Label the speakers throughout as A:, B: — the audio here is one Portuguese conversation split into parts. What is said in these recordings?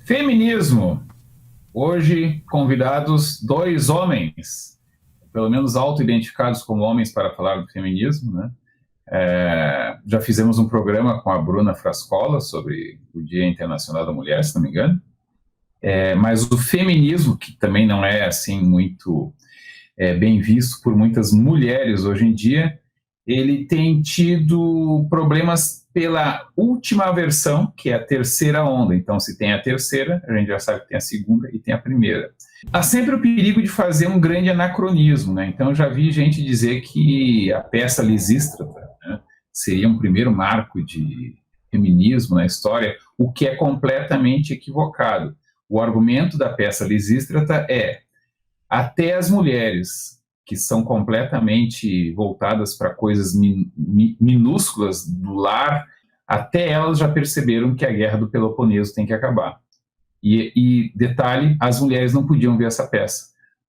A: Feminismo. Hoje, convidados dois homens, pelo menos auto-identificados como homens para falar do feminismo, né? Já fizemos um programa com a Bruna Frascola sobre o Dia Internacional da Mulher, se não me engano. Mas o feminismo, que também não é assim muito bem visto por muitas mulheres hoje em dia, ele tem tido problemas pela última versão, que é a terceira onda. Então, se tem a terceira, a gente já sabe que tem a segunda e tem a primeira. Há sempre o perigo de fazer um grande anacronismo, né? Então, eu já vi gente dizer que a peça Lisístrata, né, seria um primeiro marco de feminismo na história, o que é completamente equivocado. O argumento da peça Lisístrata é: até as mulheres que são completamente voltadas para coisas minúsculas do lar, até elas já perceberam que a Guerra do Peloponeso tem que acabar. E detalhe, as mulheres não podiam ver essa peça,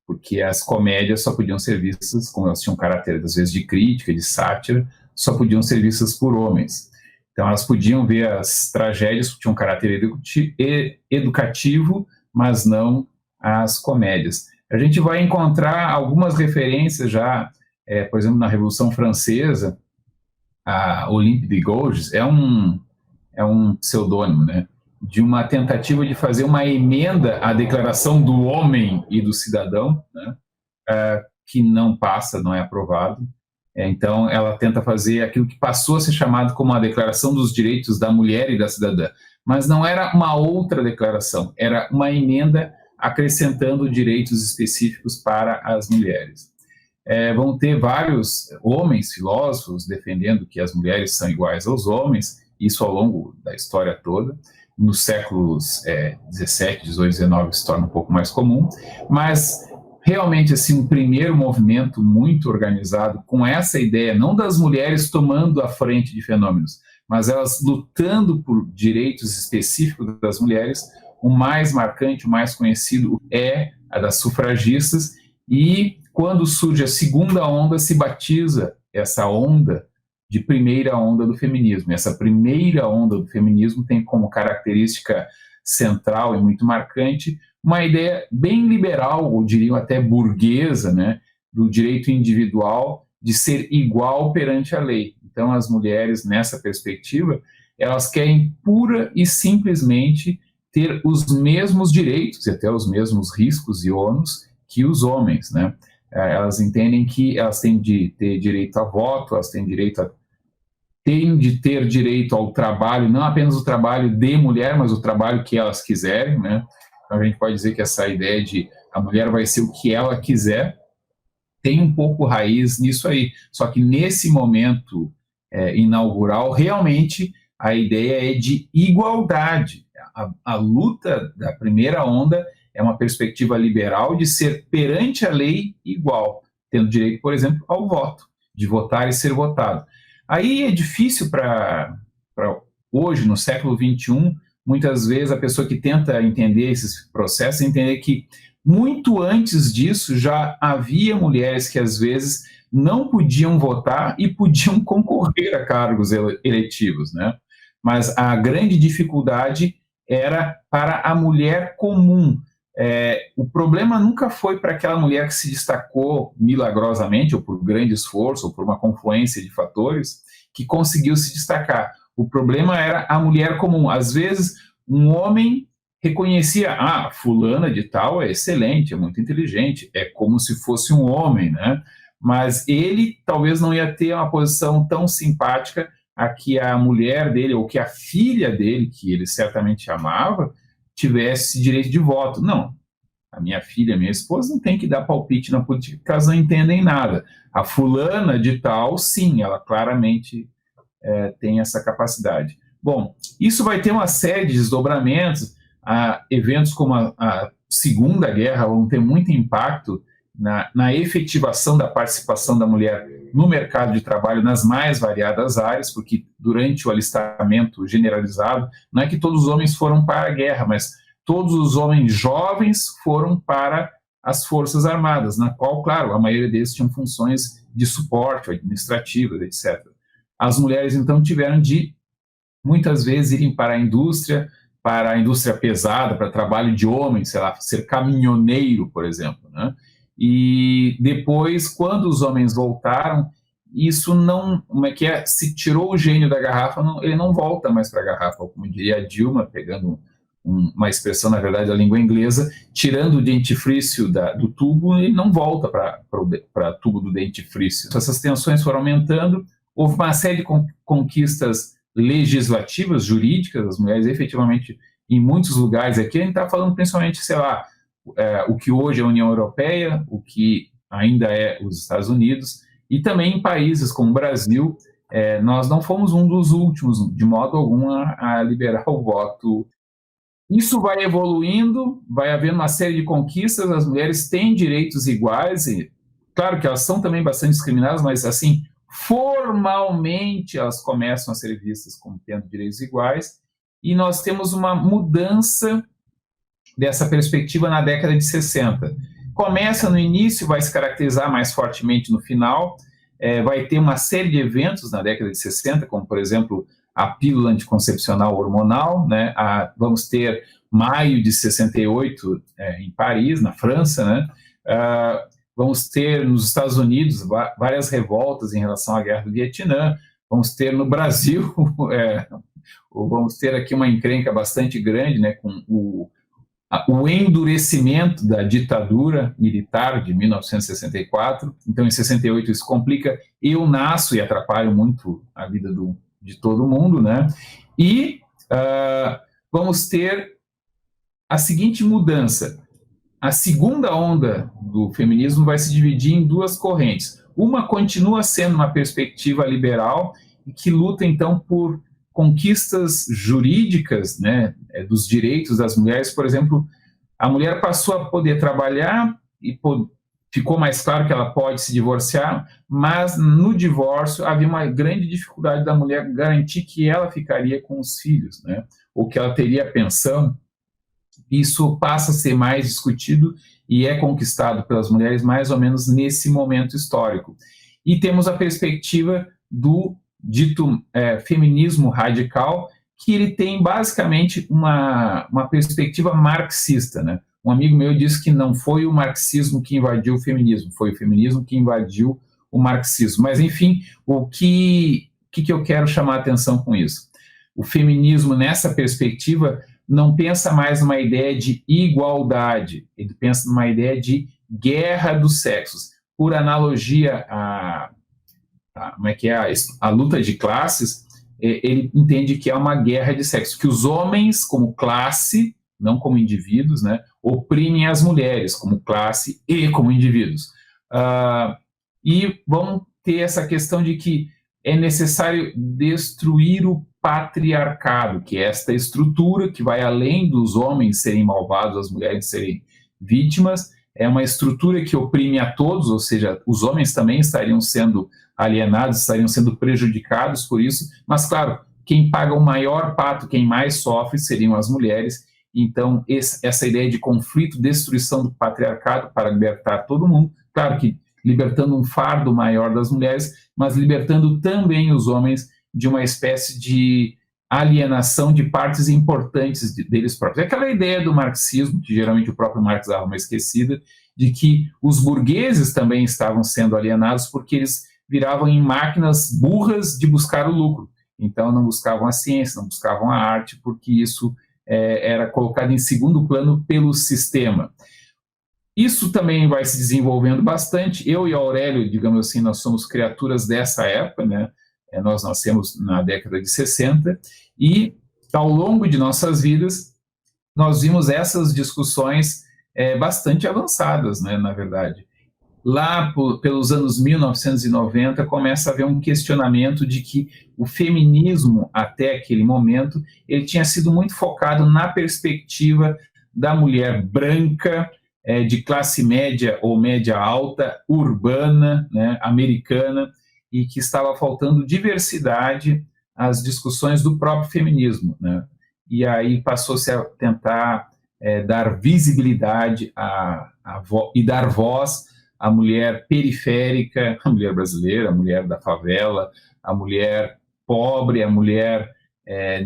A: porque as comédias só podiam ser vistas, como elas tinham caráter, às vezes, de crítica, de sátira, só podiam ser vistas por homens. Então, elas podiam ver as tragédias, que tinham caráter educativo, mas não as comédias. A gente vai encontrar algumas referências já, por exemplo, na Revolução Francesa, a Olympe de Gouges é um pseudônimo, né, de uma tentativa de fazer uma emenda à Declaração do Homem e do Cidadão, né, que não passa, não é aprovado. Então, ela tenta fazer aquilo que passou a ser chamado como a Declaração dos Direitos da Mulher e da Cidadã, mas não era uma outra declaração, era uma emenda acrescentando direitos específicos para as mulheres. Vão ter vários homens filósofos defendendo que as mulheres são iguais aos homens, isso ao longo da história toda. Nos séculos 17, 18, 19 se torna um pouco mais comum, mas realmente assim, um primeiro movimento muito organizado com essa ideia, não das mulheres tomando a frente de fenômenos, mas elas lutando por direitos específicos das mulheres. O mais marcante, o mais conhecido é a das sufragistas, e quando surge a segunda onda, se batiza essa onda de primeira onda do feminismo. Essa primeira onda do feminismo tem como característica central e muito marcante uma ideia bem liberal, ou diriam até burguesa, né, do direito individual de ser igual perante a lei. Então, as mulheres, nessa perspectiva, elas querem pura e simplesmente ter os mesmos direitos e até os mesmos riscos e ônus que os homens, né? Elas entendem que elas têm de ter direito a voto, elas têm de ter direito ao trabalho, não apenas o trabalho de mulher, mas o trabalho que elas quiserem, né? Então a gente pode dizer que essa ideia de a mulher vai ser o que ela quiser tem um pouco raiz nisso aí. Só que nesse momento inaugural, realmente a ideia é de igualdade. A luta da primeira onda é uma perspectiva liberal de ser perante a lei igual, tendo direito, por exemplo, ao voto, de votar e ser votado. Aí é difícil para hoje, no século XXI, muitas vezes a pessoa que tenta entender esses processos, entender que muito antes disso já havia mulheres que às vezes não podiam votar e podiam concorrer a cargos eletivos, né? Mas a grande dificuldade era para a mulher comum. O problema nunca foi para aquela mulher que se destacou milagrosamente, ou por grande esforço, ou por uma confluência de fatores, que conseguiu se destacar. O problema era a mulher comum. Às vezes, um homem reconhecia, fulana de tal é excelente, é muito inteligente, é como se fosse um homem, né? Mas ele talvez não ia ter uma posição tão simpática a que a mulher dele, ou que a filha dele, que ele certamente amava, tivesse direito de voto. Não, a minha filha, a minha esposa, não tem que dar palpite na política, porque elas não entendem nada. A fulana de tal, sim, ela claramente tem essa capacidade. Bom, isso vai ter uma série de desdobramentos. Eventos como a Segunda Guerra vão ter muito impacto na efetivação da participação da mulher no mercado de trabalho nas mais variadas áreas, porque durante o alistamento generalizado, não é que todos os homens foram para a guerra, mas todos os homens jovens foram para as Forças Armadas, na qual, claro, a maioria deles tinham funções de suporte, administrativas, etc. As mulheres, então, tiveram de, muitas vezes, irem para a indústria, para a indústria pesada, para trabalho de homem, sei lá, ser caminhoneiro, por exemplo, né? E depois, quando os homens voltaram, isso não, como é que é, se tirou o gênio da garrafa, ele não volta mais para a garrafa, como diria a Dilma, pegando uma expressão, na verdade, da língua inglesa, tirando o dentifrício do tubo, ele não volta para o tubo do dentifrício. Essas tensões foram aumentando, houve uma série de conquistas legislativas, jurídicas, as mulheres efetivamente, em muitos lugares aqui, a gente está falando principalmente, sei lá, o que hoje é a União Europeia, o que ainda é os Estados Unidos, e também em países como o Brasil, nós não fomos um dos últimos, de modo algum, a liberar o voto. Isso vai evoluindo, vai havendo uma série de conquistas, as mulheres têm direitos iguais, e claro que elas são também bastante discriminadas, mas assim, formalmente elas começam a ser vistas como tendo direitos iguais, e nós temos uma mudança dessa perspectiva na década de 60. Começa no início, vai se caracterizar mais fortemente no final, vai ter uma série de eventos na década de 60, como, por exemplo, a pílula anticoncepcional hormonal, né? Vamos ter maio de 68 em Paris, na França, né? Vamos ter nos Estados Unidos várias revoltas em relação à guerra do Vietnã, vamos ter no Brasil, vamos ter aqui uma encrenca bastante grande, né, com o endurecimento da ditadura militar de 1964. Então, em 68 isso complica, eu nasço e atrapalho muito a vida de todo mundo, né? E vamos ter a seguinte mudança. A segunda onda do feminismo vai se dividir em duas correntes. Uma continua sendo uma perspectiva liberal e que luta, então, por conquistas jurídicas, né, dos direitos das mulheres. Por exemplo, a mulher passou a poder trabalhar e ficou mais claro que ela pode se divorciar, mas no divórcio havia uma grande dificuldade da mulher garantir que ela ficaria com os filhos, né, ou que ela teria pensão. Isso passa a ser mais discutido e é conquistado pelas mulheres mais ou menos nesse momento histórico. E temos a perspectiva do dito feminismo radical, que ele tem basicamente uma perspectiva marxista, né? Um amigo meu disse que não foi o marxismo que invadiu o feminismo, foi o feminismo que invadiu o marxismo. Mas, enfim, o que eu quero chamar a atenção com isso? O feminismo, nessa perspectiva, não pensa mais numa ideia de igualdade, ele pensa numa ideia de guerra dos sexos. Por analogia a luta de classes, ele entende que é uma guerra de sexo, que os homens, como classe, não como indivíduos, né, oprimem as mulheres, como classe e como indivíduos. E vão ter essa questão de que é necessário destruir o patriarcado, que é esta estrutura que vai além dos homens serem malvados, as mulheres serem vítimas, é uma estrutura que oprime a todos, ou seja, os homens também estariam sendo alienados, estariam sendo prejudicados por isso, mas claro, quem paga o maior pato, quem mais sofre seriam as mulheres. Então essa ideia de conflito, destruição do patriarcado para libertar todo mundo, claro que libertando um fardo maior das mulheres, mas libertando também os homens de uma espécie de alienação de partes importantes deles próprios. É aquela ideia do marxismo, que geralmente o próprio Marx dava uma esquecida, de que os burgueses também estavam sendo alienados porque eles viravam em máquinas burras de buscar o lucro. Então não buscavam a ciência, não buscavam a arte, porque isso era colocado em segundo plano pelo sistema. Isso também vai se desenvolvendo bastante. Eu e o Aurélio, digamos assim, nós somos criaturas dessa época, né? Nós nascemos na década de 60 e, ao longo de nossas vidas, nós vimos essas discussões bastante avançadas, né, na verdade. Lá pelos anos 1990, começa a haver um questionamento de que o feminismo, até aquele momento, ele tinha sido muito focado na perspectiva da mulher branca, de classe média ou média alta, urbana, né, americana, e que estava faltando diversidade às discussões do próprio feminismo, né? E aí passou-se a tentar dar visibilidade e dar voz à mulher periférica, à mulher brasileira, à mulher da favela, à mulher pobre, à mulher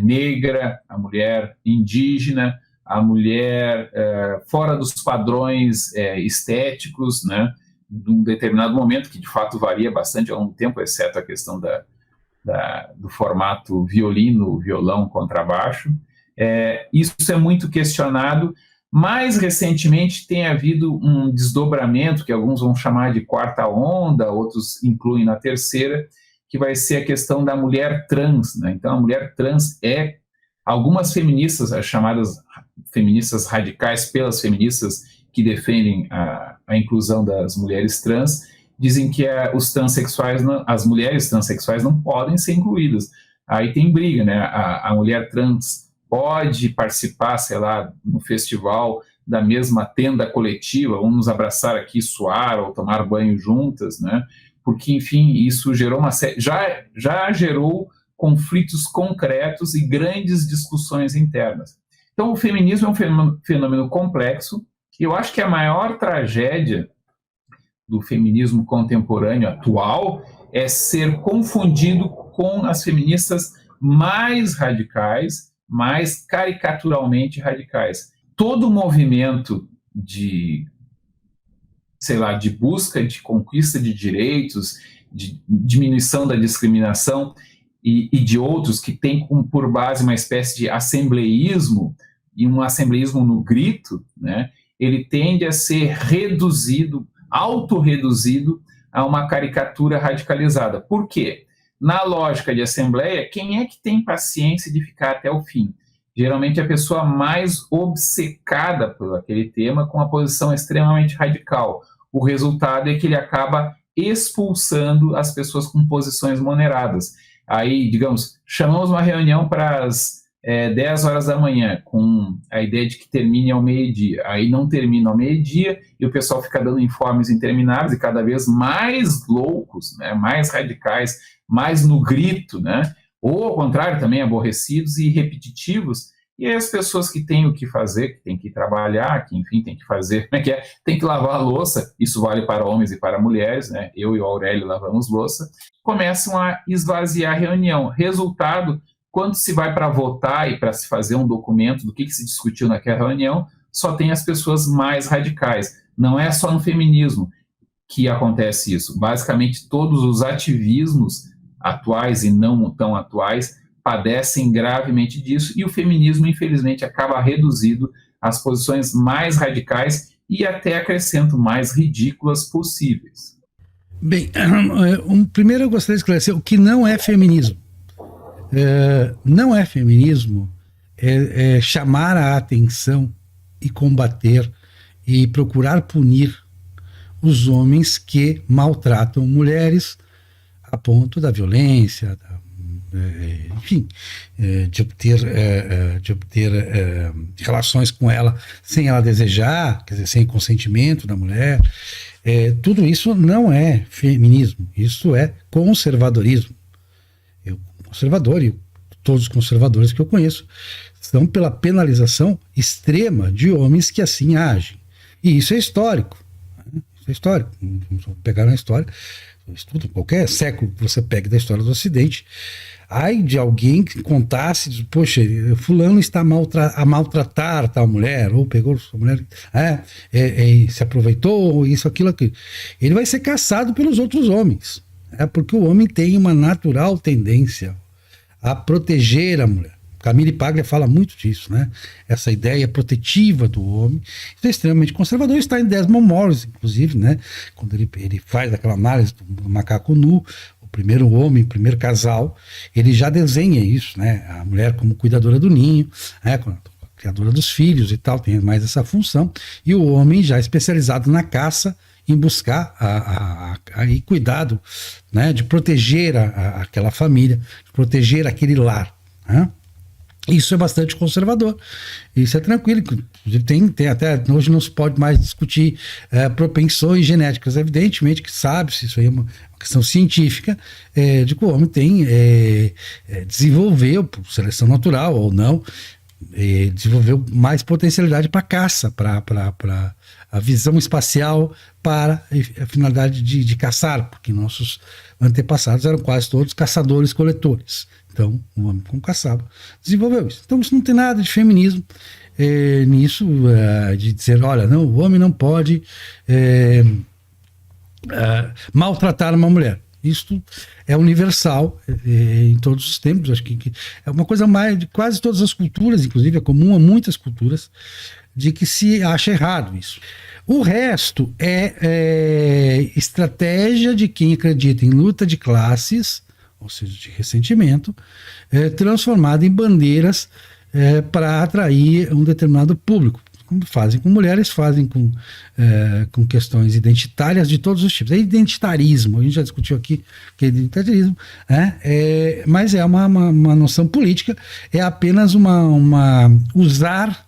A: negra, a mulher indígena, a mulher fora dos padrões estéticos, né, de um determinado momento, que de fato varia bastante ao longo do tempo, exceto a questão do formato violino, violão, contrabaixo. Isso é muito questionado. Mais recentemente tem havido um desdobramento, que alguns vão chamar de quarta onda, outros incluem na terceira, que vai ser a questão da mulher trans, né? Então, a mulher trans algumas feministas, as chamadas feministas radicais, pelas feministas que defendem a inclusão das mulheres trans, dizem que as mulheres transexuais não podem ser incluídas. Aí tem briga, né? A mulher trans pode participar, sei lá, no festival da mesma tenda coletiva, vamos nos abraçar aqui, suar ou tomar banho juntas, né? Porque, enfim, isso gerou já gerou conflitos concretos e grandes discussões internas. Então, o feminismo é um fenômeno complexo. Eu acho que a maior tragédia do feminismo contemporâneo atual é ser confundido com as feministas mais radicais, mais caricaturalmente radicais. Todo movimento de busca, de conquista de direitos, de diminuição da discriminação e de outros que tem por base uma espécie de assembleísmo, e um assembleísmo no grito, né, ele tende a ser autorreduzido a uma caricatura radicalizada. Por quê? Na lógica de assembleia, quem é que tem paciência de ficar até o fim? Geralmente a pessoa mais obcecada por aquele tema, com uma posição extremamente radical. O resultado é que ele acaba expulsando as pessoas com posições moderadas. Aí, digamos, chamamos uma reunião para as 10 horas da manhã, com a ideia de que termine ao meio-dia. Aí não termina ao meio-dia e o pessoal fica dando informes intermináveis e cada vez mais loucos, né, mais radicais, mais no grito, né, ou ao contrário, também aborrecidos e repetitivos. E aí as pessoas que têm o que fazer, que têm que trabalhar, que enfim têm que fazer, tem que lavar a louça, isso vale para homens e para mulheres, né? Eu e o Aurélio lavamos louça, começam a esvaziar a reunião. Resultado, quando se vai para votar e para se fazer um documento do que se discutiu naquela reunião, só tem as pessoas mais radicais. Não é só no feminismo que acontece isso. Basicamente, todos os ativismos atuais e não tão atuais padecem gravemente disso, e o feminismo, infelizmente, acaba reduzido às posições mais radicais e até, acrescento, mais ridículas possíveis.
B: Bem, primeiro eu gostaria de esclarecer o que não é feminismo. Não é feminismo chamar a atenção e combater e procurar punir os homens que maltratam mulheres a ponto da violência, enfim, de obter relações com ela sem ela desejar, quer dizer, sem consentimento da mulher. Tudo isso não é feminismo, isso é conservadorismo. Eu, conservador, e todos os conservadores que eu conheço, estão pela penalização extrema de homens que assim agem. E isso é histórico. Né? Isso é histórico. Vamos pegar na história, estudo, qualquer século que você pegue da história do Ocidente, ai de alguém que contasse, poxa, fulano está a maltratar tal mulher, ou pegou sua mulher, se aproveitou, isso, aquilo. Ele vai ser caçado pelos outros homens, porque o homem tem uma natural tendência a proteger a mulher. Camille Paglia fala muito disso, né? Essa ideia protetiva do homem. Isso é extremamente conservador. Está em Desmond Morris, inclusive, né? Quando ele faz aquela análise do macaco nu, o primeiro homem, o primeiro casal, ele já desenha isso, né? A mulher como cuidadora do ninho, criadora dos filhos e tal, tem mais essa função. E o homem já especializado na caça, em buscar e cuidado, né? De proteger aquela família, de proteger aquele lar, né? Isso é bastante conservador, isso é tranquilo. Tem até hoje não se pode mais discutir propensões genéticas. Evidentemente que sabe-se, isso aí é uma questão científica, de que o homem desenvolveu, por seleção natural ou não, desenvolveu mais potencialidade para caça, para a visão espacial, para a finalidade de caçar, porque nossos antepassados eram quase todos caçadores-coletores. Então, o homem, como caçava, desenvolveu isso. Então, isso não tem nada de feminismo nisso, de dizer, olha, não, o homem não pode maltratar uma mulher. Isto é universal em todos os tempos. Acho que é uma coisa mais de quase todas as culturas, inclusive é comum a muitas culturas, de que se acha errado isso. O resto é estratégia de quem acredita em luta de classes, ou seja, de ressentimento, transformada em bandeiras para atrair um determinado público. Fazem com mulheres, fazem com questões identitárias de todos os tipos. É identitarismo, a gente já discutiu aqui que é identitarismo, mas é uma noção política, é apenas usar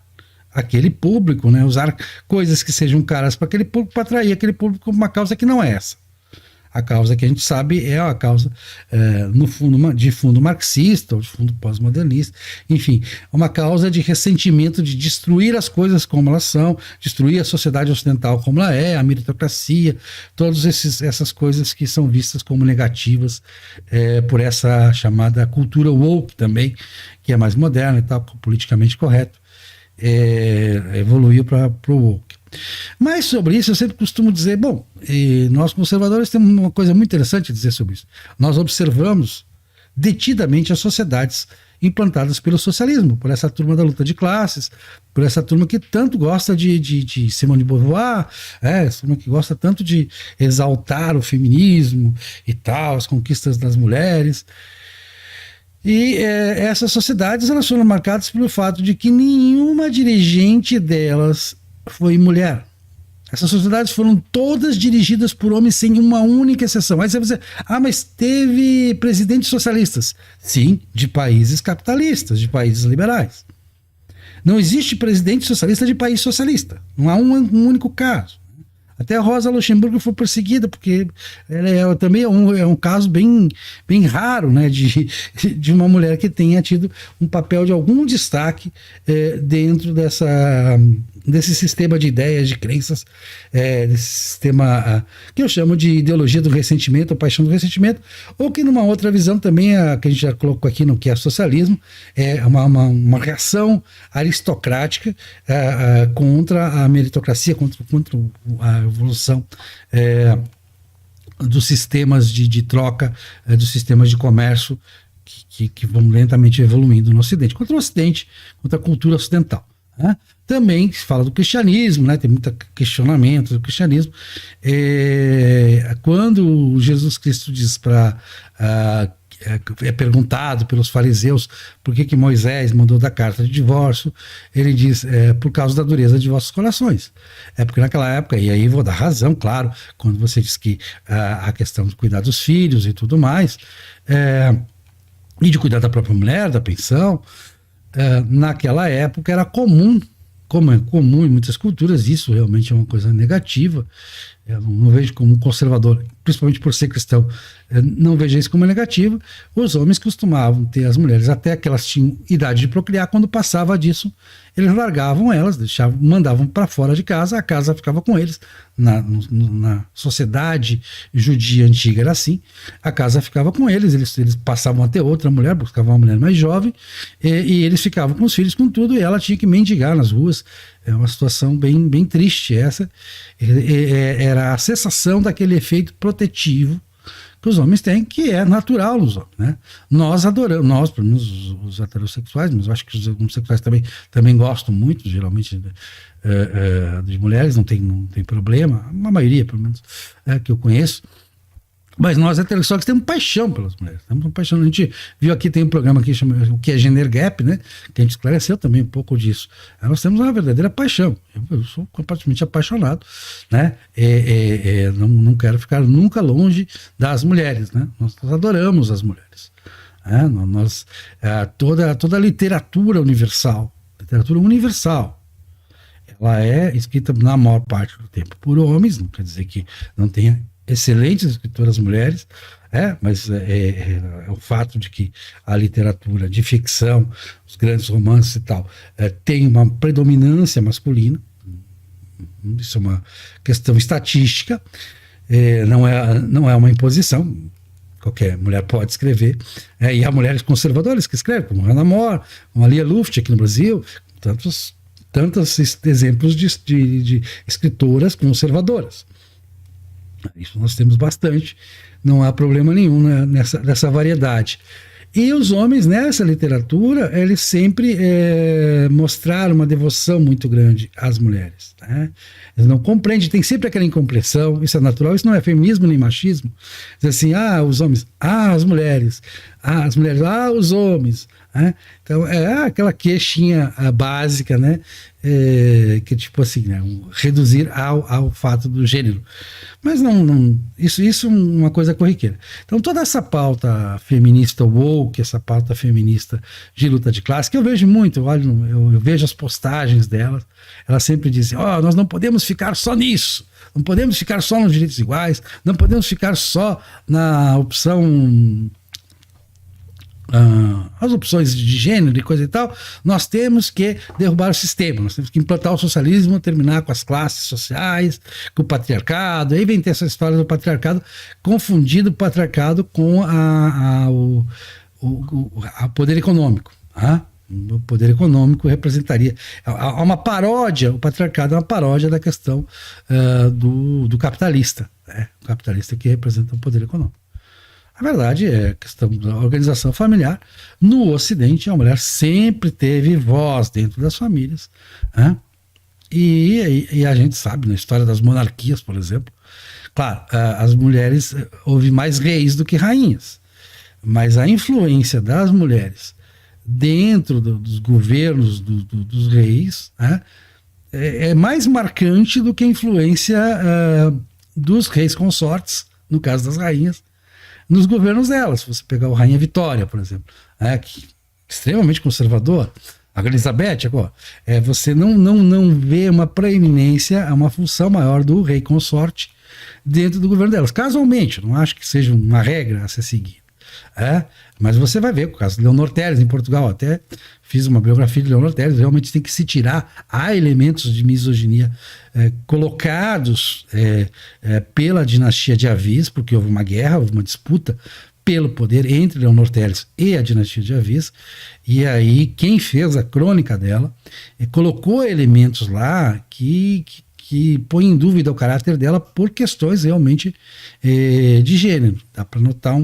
B: aquele público, né? Usar coisas que sejam caras para aquele público, para atrair aquele público para uma causa que não é essa. A causa que a gente sabe é a causa de fundo marxista ou de fundo pós-modernista, enfim, uma causa de ressentimento, de destruir as coisas como elas são, destruir a sociedade ocidental como ela é, a meritocracia, todas essas coisas que são vistas como negativas por essa chamada cultura woke também, que é mais moderna e tal, politicamente correto, evoluiu para o woke. Mas sobre isso eu sempre costumo dizer, bom, nós conservadores temos uma coisa muito interessante a dizer sobre isso. Nós observamos detidamente as sociedades implantadas pelo socialismo, por essa turma da luta de classes, por essa turma que tanto gosta de Simone de Beauvoir, essa turma que gosta tanto de exaltar o feminismo e tal, as conquistas das mulheres. E essas sociedades, elas foram marcadas pelo fato de que nenhuma dirigente delas foi mulher. Essas sociedades foram todas dirigidas por homens sem uma única exceção. Aí você vai dizer, mas teve presidentes socialistas. Sim, de países capitalistas, de países liberais. Não existe presidente socialista de país socialista. Não há um único caso. Até a Rosa Luxemburgo foi perseguida, porque ela também é um caso bem raro, né, de uma mulher que tenha tido um papel de algum destaque dentro desse sistema de ideias, de crenças, desse sistema que eu chamo de ideologia do ressentimento, a paixão do ressentimento, ou que numa outra visão também, que a gente já colocou aqui no que é socialismo, é uma reação aristocrática contra a meritocracia, contra a evolução dos sistemas de troca, dos sistemas de comércio que vão lentamente evoluindo no Ocidente, contra o Ocidente, contra a cultura ocidental. Também se fala do cristianismo, né? Tem muito questionamento do cristianismo. Quando Jesus Cristo diz é perguntado pelos fariseus por que Moisés mandou dar carta de divórcio, ele diz, por causa da dureza de vossos corações. Porque naquela época, e aí vou dar razão, claro, quando você diz que a questão de cuidar dos filhos e tudo mais, e de cuidar da própria mulher, da pensão, naquela época era comum, como é comum em muitas culturas, isso realmente é uma coisa negativa. Eu não vejo como um conservador, principalmente por ser cristão, não vejo isso como negativo. Os homens costumavam ter as mulheres até que elas tinham idade de procriar. Quando passava disso, eles largavam elas, mandavam para fora de casa, a casa ficava com eles. Na sociedade judia antiga era assim, a casa ficava com eles passavam a ter outra mulher, buscavam uma mulher mais jovem, e eles ficavam com os filhos, com tudo, e ela tinha que mendigar nas ruas. É uma situação bem triste essa. Era a cessação daquele efeito protetivo que os homens têm, que é natural nos homens, né? Nós adoramos, pelo menos os heterossexuais, mas eu acho que os homossexuais também gostam muito, geralmente, de mulheres, não tem problema, a maioria, pelo menos, que eu conheço. Mas nós heterossexuais temos paixão pelas mulheres, temos uma paixão. A gente viu aqui, tem um programa aqui chamado o que é Gender Gap, né? Que a gente esclareceu também um pouco disso. Nós temos uma verdadeira paixão. Eu sou completamente apaixonado, né? Não quero ficar nunca longe das mulheres, né? Nós adoramos as mulheres. Toda a literatura universal, ela é escrita na maior parte do tempo por homens, não quer dizer que não tenha excelentes escritoras mulheres, mas é o fato de que a literatura de ficção, os grandes romances e tal, tem uma predominância masculina. Isso é uma questão estatística, não é uma imposição. Qualquer mulher pode escrever, e há mulheres conservadoras que escrevem, como Hannah More, como a Lia Luft aqui no Brasil, tantos exemplos de escritoras conservadoras. Isso nós temos bastante, não há problema nenhum nessa variedade. E os homens nessa literatura, eles sempre mostraram uma devoção muito grande às mulheres. Né? Eles não compreendem, tem sempre aquela incompreensão, isso é natural, isso não é feminismo nem machismo. Diz assim, os homens, as mulheres, os homens. Né? Então, aquela queixinha básica, né? Que tipo assim, né? Reduzir ao fato do gênero. Mas isso é uma coisa corriqueira. Então, toda essa pauta feminista woke, essa pauta feminista de luta de classe, que eu vejo muito, eu vejo as postagens delas, elas sempre dizem, nós não podemos ficar só nisso, não podemos ficar só nos direitos iguais, não podemos ficar só na opção... as opções de gênero e coisa e tal, nós temos que derrubar o sistema, nós temos que implantar o socialismo, terminar com as classes sociais, com o patriarcado. Aí vem ter essa história do patriarcado, confundido o patriarcado com o poder econômico. O poder econômico representaria... Há uma paródia, o patriarcado é uma paródia da questão do capitalista, né? O capitalista que representa o poder econômico. A verdade é a questão da organização familiar. No Ocidente, a mulher sempre teve voz dentro das famílias. Né? E a gente sabe, na história das monarquias, por exemplo, claro, as mulheres, houve mais reis do que rainhas, mas a influência das mulheres dentro dos governos dos reis, né, é mais marcante do que a influência dos reis consortes, no caso das rainhas, nos governos delas. Se você pegar o Rainha Vitória, por exemplo, que extremamente conservador, a Elizabeth agora, você não vê uma preeminência, uma função maior do rei consorte dentro do governo delas. Casualmente, não acho que seja uma regra a ser seguida. Mas você vai ver, o caso de Leonor Teles em Portugal, até fiz uma biografia de Leonor Teles, realmente tem que se tirar, há elementos de misoginia colocados pela dinastia de Avis, porque houve uma guerra, houve uma disputa pelo poder entre Leonor Teles e a dinastia de Avis, e aí quem fez a crônica dela colocou elementos lá que põe em dúvida o caráter dela por questões realmente de gênero. Dá para notar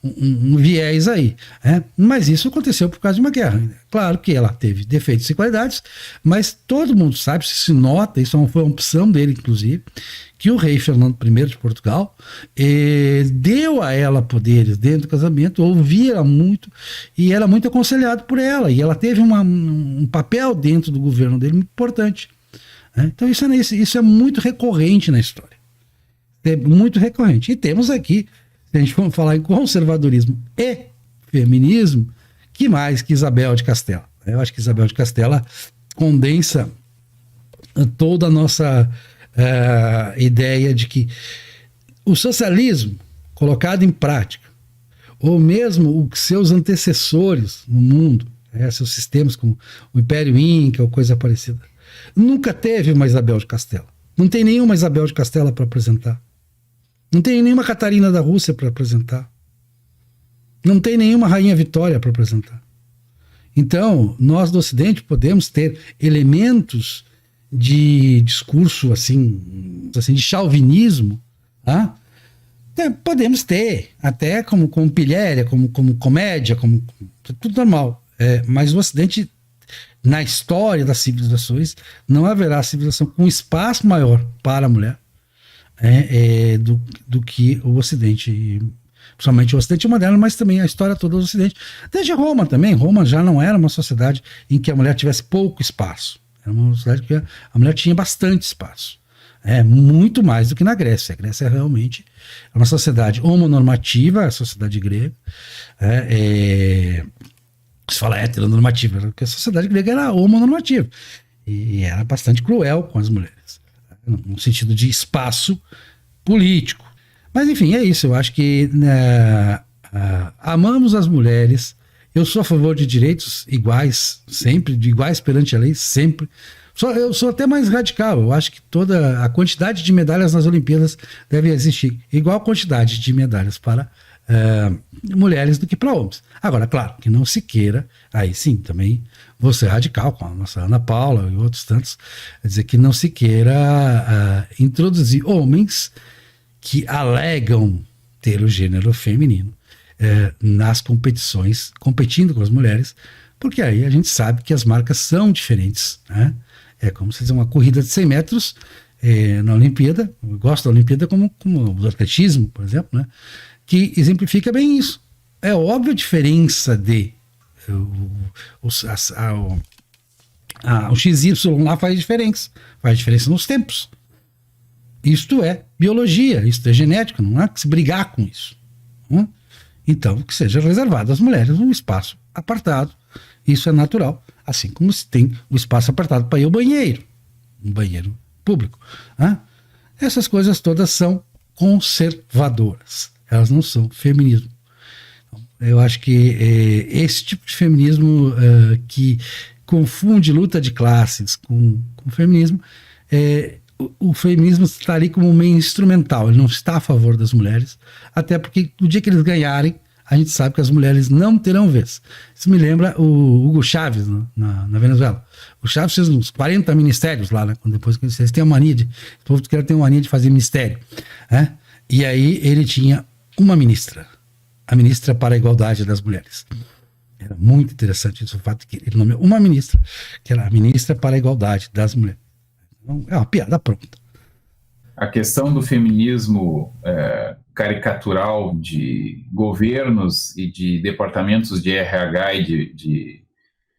B: um viés aí. Mas isso aconteceu por causa de uma guerra. Claro que ela teve defeitos e qualidades, mas todo mundo sabe, se nota, isso foi uma opção dele, inclusive, que o rei Fernando I de Portugal deu a ela poderes dentro do casamento, ouvia muito, e era muito aconselhado por ela, e ela teve um papel dentro do governo dele muito importante. Então isso é muito recorrente na história. É muito recorrente. E temos aqui, se a gente for falar em conservadorismo e feminismo, que mais que Isabel de Castela? Eu acho que Isabel de Castela condensa toda a nossa ideia de que o socialismo colocado em prática, ou mesmo os seus antecessores no mundo, seus sistemas como o Império Inca ou coisa parecida, nunca teve uma Isabel de Castela. Não tem nenhuma Isabel de Castela para apresentar. Não tem nenhuma Catarina da Rússia para apresentar. Não tem nenhuma Rainha Vitória para apresentar. Então, nós do Ocidente podemos ter elementos de discurso assim de chauvinismo, podemos ter, até como pilhéria, como comédia, como tudo normal. Mas o Ocidente, na história das civilizações, não haverá civilização com espaço maior para a mulher do que o Ocidente, principalmente o Ocidente moderno, mas também a história toda do Ocidente. Desde Roma também. Roma já não era uma sociedade em que a mulher tivesse pouco espaço. Era uma sociedade que a mulher tinha bastante espaço. Muito mais do que na Grécia. A Grécia realmente é uma sociedade homonormativa, a sociedade grega. Se fala heteronormativa, porque a sociedade grega era homonormativa. E era bastante cruel com as mulheres, no sentido de espaço político. Mas enfim, é isso. Eu acho que né, amamos as mulheres. Eu sou a favor de direitos iguais, sempre, de iguais perante a lei, sempre. Eu sou até mais radical. Eu acho que toda a quantidade de medalhas nas Olimpíadas deve existir igual quantidade de medalhas para mulheres do que para homens. Agora, claro, que não se queira, aí sim, também vou ser radical com a nossa Ana Paula e outros tantos, dizer que não se queira introduzir homens que alegam ter o gênero feminino nas competições, competindo com as mulheres, porque aí a gente sabe que as marcas são diferentes, né? É como se dizer uma corrida de 100 metros na Olimpíada, eu gosto da Olimpíada como o atletismo, por exemplo, né? Que exemplifica bem isso. É óbvia a diferença de o XY lá faz diferença nos tempos. Isto é biologia, isto é genética, não há que se brigar com isso. Então, que seja reservado às mulheres um espaço apartado, isso é natural, assim como se tem o espaço apartado para ir ao banheiro, um banheiro público. Essas coisas todas são conservadoras. Elas não são feminismo. Eu acho que esse tipo de feminismo que confunde luta de classes com feminismo, o feminismo está ali como meio instrumental, ele não está a favor das mulheres, até porque no dia que eles ganharem, a gente sabe que as mulheres não terão vez. Isso me lembra o Hugo Chávez na Venezuela. O Chávez fez uns 40 ministérios lá, né? Depois que eles têm a mania o povo quer ter uma mania de fazer ministério. E aí ele tinha uma ministra, a ministra para a igualdade das mulheres. Era muito interessante isso, o fato de que ele nomeou uma ministra, que era a ministra para a igualdade das mulheres. Então, é uma piada pronta.
A: A questão do feminismo caricatural de governos e de departamentos de RH e de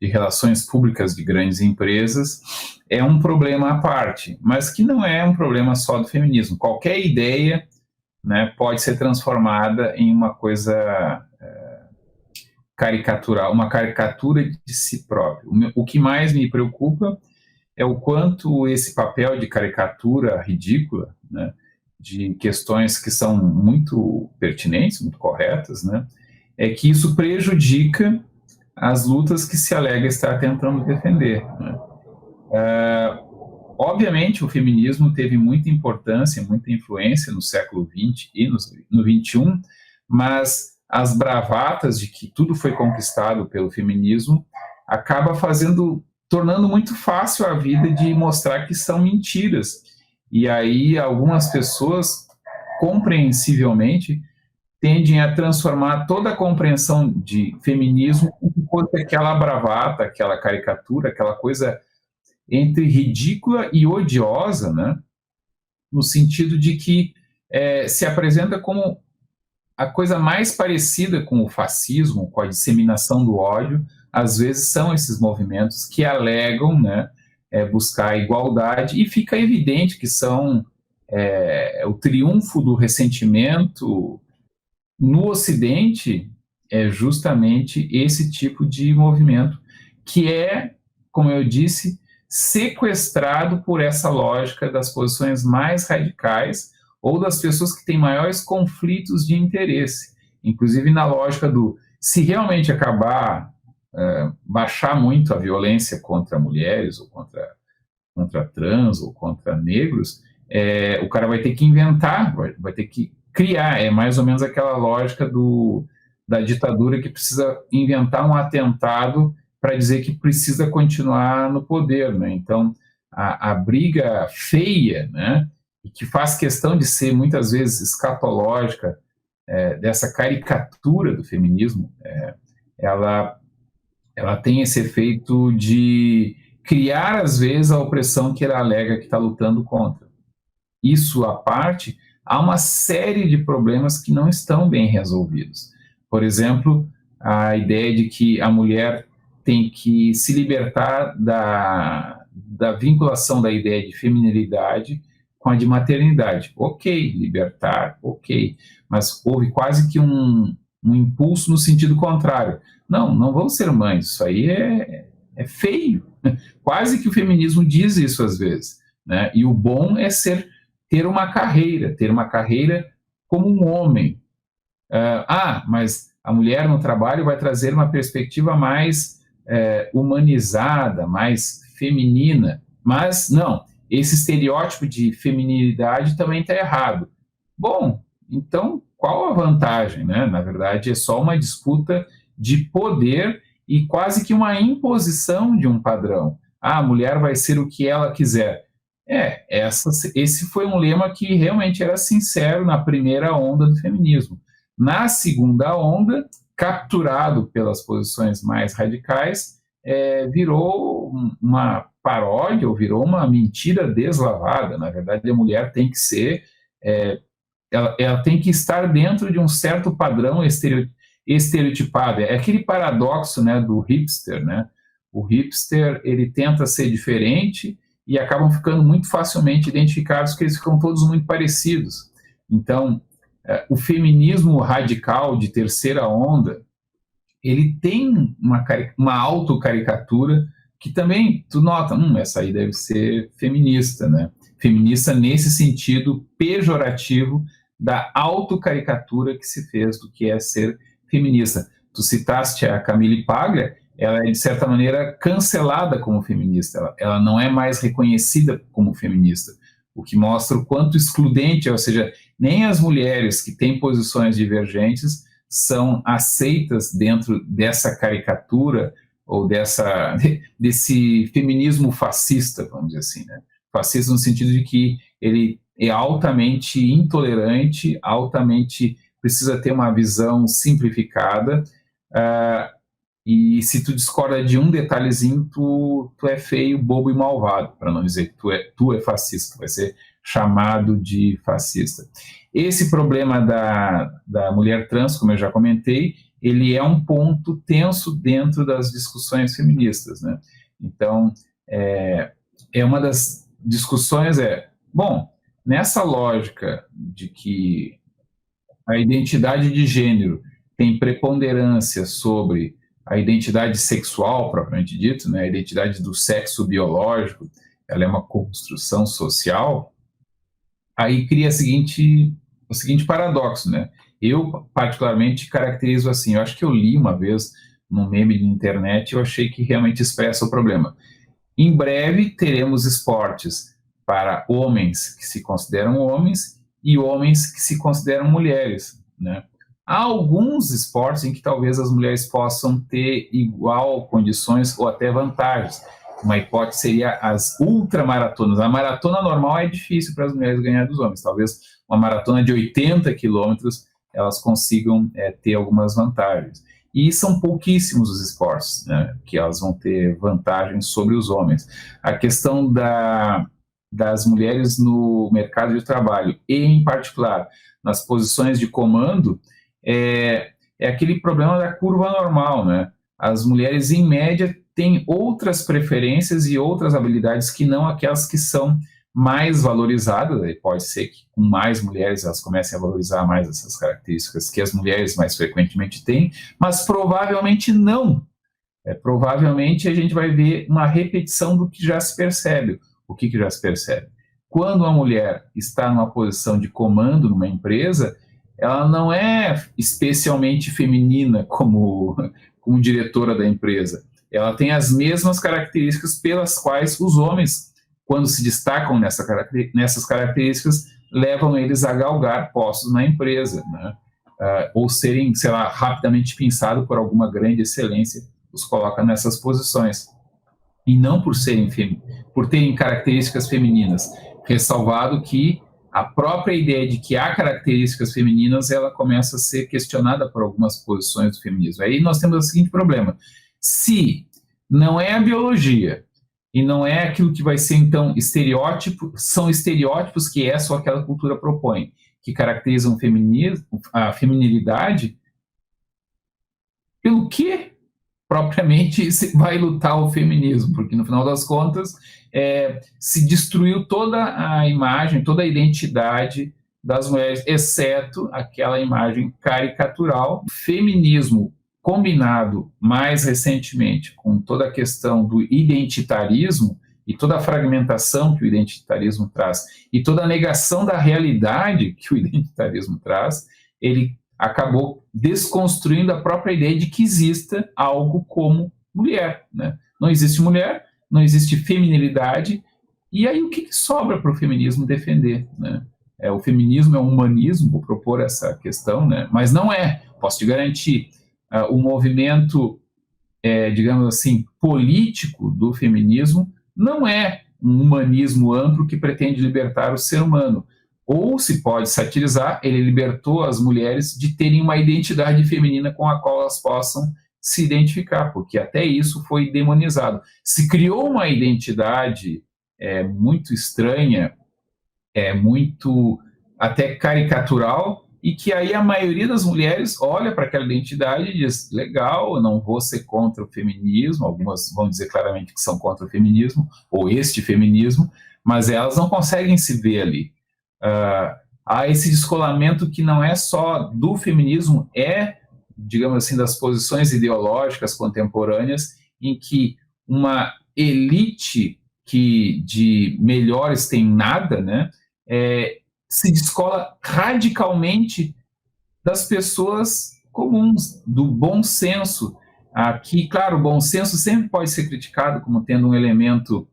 A: relações públicas de grandes empresas é um problema à parte, mas que não é um problema só do feminismo. Qualquer ideia, né, pode ser transformada em uma coisa caricatural, uma caricatura de si próprio. O que mais me preocupa é o quanto esse papel de caricatura ridícula, né, de questões que são muito pertinentes, muito corretas, né, é que isso prejudica as lutas que se alega estar tentando defender, né. Obviamente, o feminismo teve muita importância, muita influência no século XX e no XXI, mas as bravatas de que tudo foi conquistado pelo feminismo acaba tornando muito fácil a vida de mostrar que são mentiras. E aí algumas pessoas, compreensivelmente, tendem a transformar toda a compreensão de feminismo em aquela bravata, aquela caricatura, aquela coisa entre ridícula e odiosa, né? No sentido de que se apresenta como a coisa mais parecida com o fascismo, com a disseminação do ódio, às vezes são esses movimentos que alegam, né, buscar a igualdade, e fica evidente que são o triunfo do ressentimento no Ocidente, é justamente esse tipo de movimento, que é, como eu disse, sequestrado por essa lógica das posições mais radicais ou das pessoas que têm maiores conflitos de interesse, inclusive na lógica se realmente baixar muito a violência contra mulheres ou contra trans ou contra negros, o cara vai ter que inventar, vai ter que criar, é mais ou menos aquela lógica da ditadura que precisa inventar um atentado para dizer que precisa continuar no poder, né? Então, a briga feia, né, e que faz questão de ser muitas vezes escatológica, dessa caricatura do feminismo, ela tem esse efeito de criar, às vezes, a opressão que ela alega que está lutando contra. Isso à parte, há uma série de problemas que não estão bem resolvidos. Por exemplo, a ideia de que a mulher tem que se libertar da vinculação da ideia de feminilidade com a de maternidade. Ok, libertar, ok, mas houve quase que um impulso no sentido contrário. Não vão ser mães, isso aí é feio. Quase que o feminismo diz isso às vezes, né? E o bom é ter uma carreira como um homem. Mas a mulher no trabalho vai trazer uma perspectiva mais humanizada, mais feminina. Mas não, esse estereótipo de feminilidade também está errado. Bom, então qual a vantagem, né? Na verdade, é só uma disputa de poder e quase que uma imposição de um padrão. A mulher vai ser o que ela quiser. Esse foi um lema que realmente era sincero na primeira onda do feminismo. Na segunda onda, capturado pelas posições mais radicais, virou uma paródia ou virou uma mentira deslavada. Na verdade, a mulher tem que ser, ela tem que estar dentro de um certo padrão estereotipado. É aquele paradoxo, né, do hipster, né? O hipster, ele tenta ser diferente e acabam ficando muito facilmente identificados, porque eles ficam todos muito parecidos. Então, o feminismo radical de terceira onda, ele tem uma autocaricatura que também, tu nota, essa aí deve ser feminista, né? Feminista nesse sentido pejorativo da autocaricatura que se fez do que é ser feminista. Tu citaste a Camille Paglia, ela é, de certa maneira, cancelada como feminista. Ela não é mais reconhecida como feminista, o que mostra o quanto excludente, ou seja, nem as mulheres que têm posições divergentes são aceitas dentro dessa caricatura ou desse feminismo fascista, vamos dizer assim, né? Fascista no sentido de que ele é altamente intolerante, altamente precisa ter uma visão simplificada, e se tu discorda de um detalhezinho, tu é feio, bobo e malvado, para não dizer que tu é fascista, tu vai ser chamado de fascista. Esse problema da mulher trans, como eu já comentei, ele é um ponto tenso dentro das discussões feministas, né? Então, uma das discussões bom, nessa lógica de que a identidade de gênero tem preponderância sobre a identidade sexual, propriamente dito, né? A identidade do sexo biológico, ela é uma construção social, aí cria o seguinte paradoxo, né? Eu, particularmente, caracterizo assim, eu acho que eu li uma vez num meme de internet, eu achei que realmente expressa o problema. Em breve, teremos esportes para homens que se consideram homens e homens que se consideram mulheres, né? Há alguns esportes em que talvez as mulheres possam ter igual condições ou até vantagens. Uma hipótese seria as ultramaratonas. A maratona normal é difícil para as mulheres ganhar dos homens. Talvez uma maratona de 80 quilômetros elas consigam ter algumas vantagens. E são pouquíssimos os esportes, né, que elas vão ter vantagens sobre os homens. A questão das mulheres no mercado de trabalho, e em particular nas posições de comando, é aquele problema da curva normal, né? As mulheres, em média, têm outras preferências e outras habilidades que não aquelas que são mais valorizadas. E pode ser que com mais mulheres elas comecem a valorizar mais essas características que as mulheres mais frequentemente têm, mas provavelmente não. Provavelmente a gente vai ver uma repetição do que já se percebe. O que já se percebe? Quando uma mulher está numa posição de comando numa empresa, ela não é especialmente feminina como diretora da empresa. Ela tem as mesmas características pelas quais os homens, quando se destacam nessas características, levam eles a galgar postos na empresa, né? Ou serem, sei lá, rapidamente pinçados por alguma grande excelência, os coloca nessas posições. E não por terem características femininas. Ressalvado que a própria ideia de que há características femininas, ela começa a ser questionada por algumas posições do feminismo. Aí nós temos o seguinte problema: se não é a biologia e não é aquilo que vai ser, então, são estereótipos que essa ou aquela cultura propõe, que caracterizam a feminilidade, pelo que propriamente vai lutar o feminismo? Porque, no final das contas, se destruiu toda a imagem, toda a identidade das mulheres, exceto aquela imagem caricatural. Feminismo combinado mais recentemente com toda a questão do identitarismo, e toda a fragmentação que o identitarismo traz, e toda a negação da realidade que o identitarismo traz, ele acabou desconstruindo a própria ideia de que exista algo como mulher, né? Não existe mulher, não existe feminilidade, e aí o que sobra para o feminismo defender, né? O feminismo é um humanismo, vou propor essa questão, né? Mas não é, posso te garantir, o movimento, digamos assim, político do feminismo não é um humanismo amplo que pretende libertar o ser humano. Ou se pode satirizar, ele libertou as mulheres de terem uma identidade feminina com a qual elas possam se identificar, porque até isso foi demonizado. Se criou uma identidade muito estranha, muito até caricatural, e que aí a maioria das mulheres olha para aquela identidade e diz, legal, eu não vou ser contra o feminismo, algumas vão dizer claramente que são contra o feminismo, ou este feminismo, mas elas não conseguem se ver ali. Há esse descolamento que não é só do feminismo, digamos assim, das posições ideológicas contemporâneas, em que uma elite que de melhores tem nada, né, se descola radicalmente das pessoas comuns, do bom senso. Aqui, claro, o bom senso sempre pode ser criticado como tendo um elemento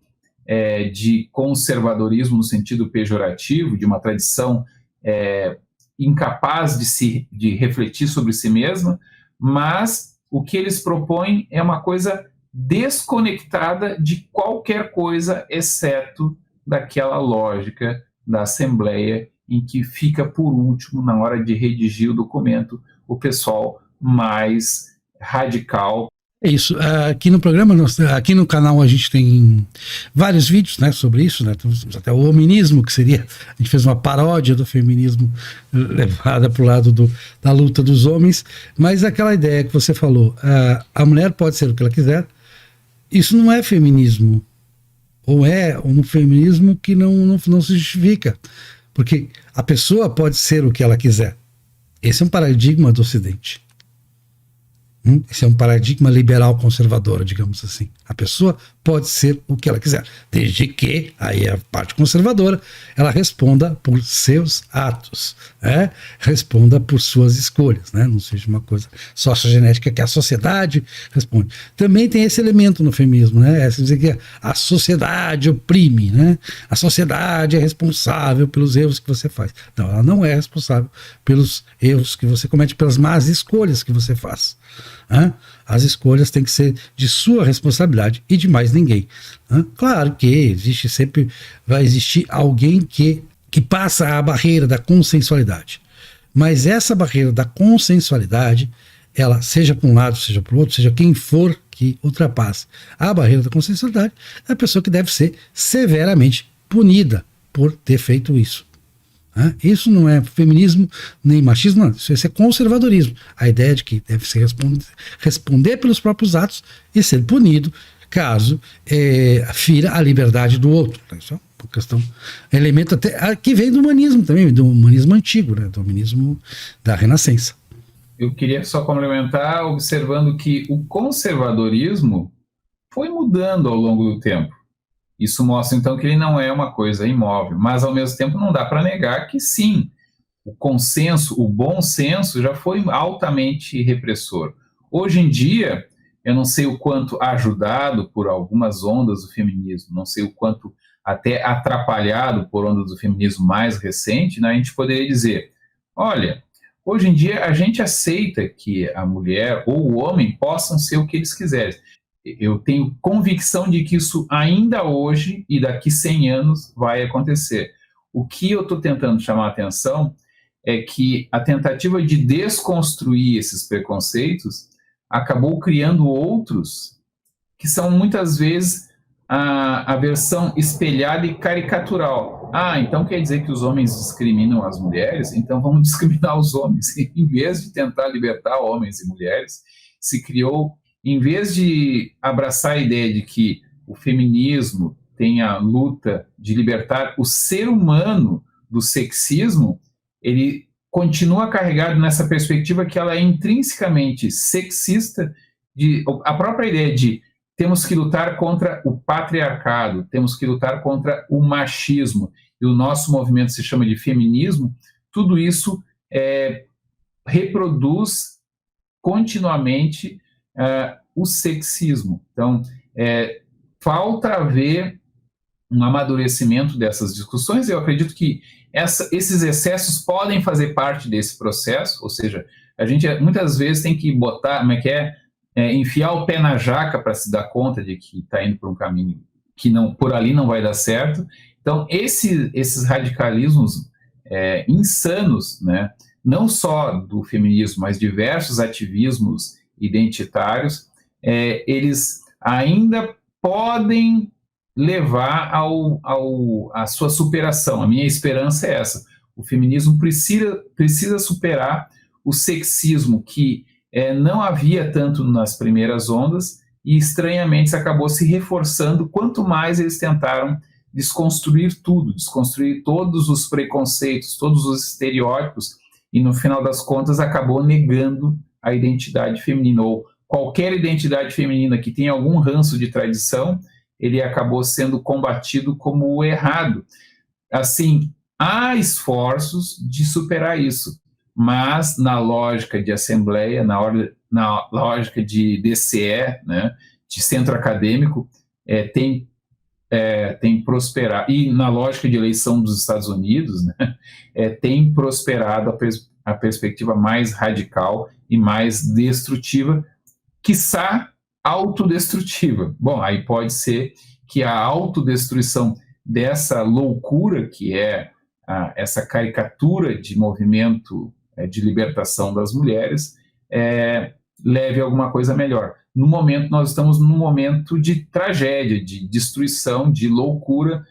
A: de conservadorismo no sentido pejorativo, de uma tradição incapaz de refletir sobre si mesma, mas o que eles propõem é uma coisa desconectada de qualquer coisa, exceto daquela lógica da Assembleia, em que fica por último, na hora de redigir o documento, o pessoal mais radical.
B: É isso. Aqui no programa, aqui no canal, a gente tem vários vídeos, né, sobre isso, né? Temos até o hominismo, que seria, a gente fez uma paródia do feminismo levada para o lado da luta dos homens, mas aquela ideia que você falou, a mulher pode ser o que ela quiser, isso não é feminismo, ou é um feminismo que não se justifica, porque a pessoa pode ser o que ela quiser. Esse é um paradigma do Ocidente. Esse é um paradigma liberal conservador, digamos assim. A pessoa pode ser o que ela quiser, desde que, aí a parte conservadora, ela responda por seus atos, responda por suas escolhas, né? Não seja uma coisa sociogenética que a sociedade responde. Também tem esse elemento no feminismo, né? Dizer que a sociedade oprime, né? A sociedade é responsável pelos erros que você faz. Não, ela não é responsável pelos erros que você comete, pelas más escolhas que você faz. As escolhas têm que ser de sua responsabilidade e de mais ninguém. Claro que vai existir alguém que passa a barreira da consensualidade, mas essa barreira da consensualidade, ela, seja para um lado, seja para o outro, seja quem for que ultrapasse a barreira da consensualidade, é a pessoa que deve ser severamente punida por ter feito isso. Isso não é feminismo nem machismo, não. Isso é conservadorismo. A ideia de que deve se responder pelos próprios atos e ser punido caso fira a liberdade do outro. Isso é uma questão, elemento até que vem do humanismo também, do humanismo antigo, né, do humanismo da Renascença.
A: Eu queria só complementar observando que o conservadorismo foi mudando ao longo do tempo. Isso mostra, então, que ele não é uma coisa imóvel, mas, ao mesmo tempo, não dá para negar que, sim, o consenso, o bom senso já foi altamente repressor. Hoje em dia, eu não sei o quanto ajudado por algumas ondas do feminismo, não sei o quanto até atrapalhado por ondas do feminismo mais recente, né, a gente poderia dizer, olha, hoje em dia a gente aceita que a mulher ou o homem possam ser o que eles quiserem. Eu tenho convicção de que isso ainda hoje e daqui 100 anos vai acontecer. O que eu estou tentando chamar a atenção é que a tentativa de desconstruir esses preconceitos acabou criando outros que são muitas vezes a versão espelhada e caricatural. Então quer dizer que os homens discriminam as mulheres? Então vamos discriminar os homens. Em vez de tentar libertar homens e mulheres, se criou, em vez de abraçar a ideia de que o feminismo tem a luta de libertar o ser humano do sexismo, ele continua carregado nessa perspectiva que ela é intrinsecamente sexista, a própria ideia de temos que lutar contra o patriarcado, temos que lutar contra o machismo, e o nosso movimento se chama de feminismo. Tudo isso reproduz continuamente o sexismo. Então, falta haver um amadurecimento dessas discussões. Eu acredito que esses excessos podem fazer parte desse processo, ou seja, a gente muitas vezes tem que botar, enfiar o pé na jaca para se dar conta de que está indo por um caminho que por ali não vai dar certo. Então, esses radicalismos insanos, né, não só do feminismo, mas diversos ativismos identitários, eles ainda podem levar à sua superação. A minha esperança é essa. O feminismo precisa superar o sexismo que não havia tanto nas primeiras ondas e, estranhamente, acabou se reforçando quanto mais eles tentaram desconstruir tudo, desconstruir todos os preconceitos, todos os estereótipos, e, no final das contas, acabou negando a identidade feminina, ou qualquer identidade feminina que tenha algum ranço de tradição, ele acabou sendo combatido como o errado. Assim, há esforços de superar isso, mas na lógica de assembleia, na lógica de DCE, né, de centro acadêmico, tem prosperado, e na lógica de eleição dos Estados Unidos, né, tem prosperado a perspectiva mais radical e mais destrutiva, quiçá autodestrutiva. Bom, aí pode ser que a autodestruição dessa loucura que é essa caricatura de movimento de libertação das mulheres leve a alguma coisa melhor. No momento, nós estamos num momento de tragédia, de destruição, de loucura.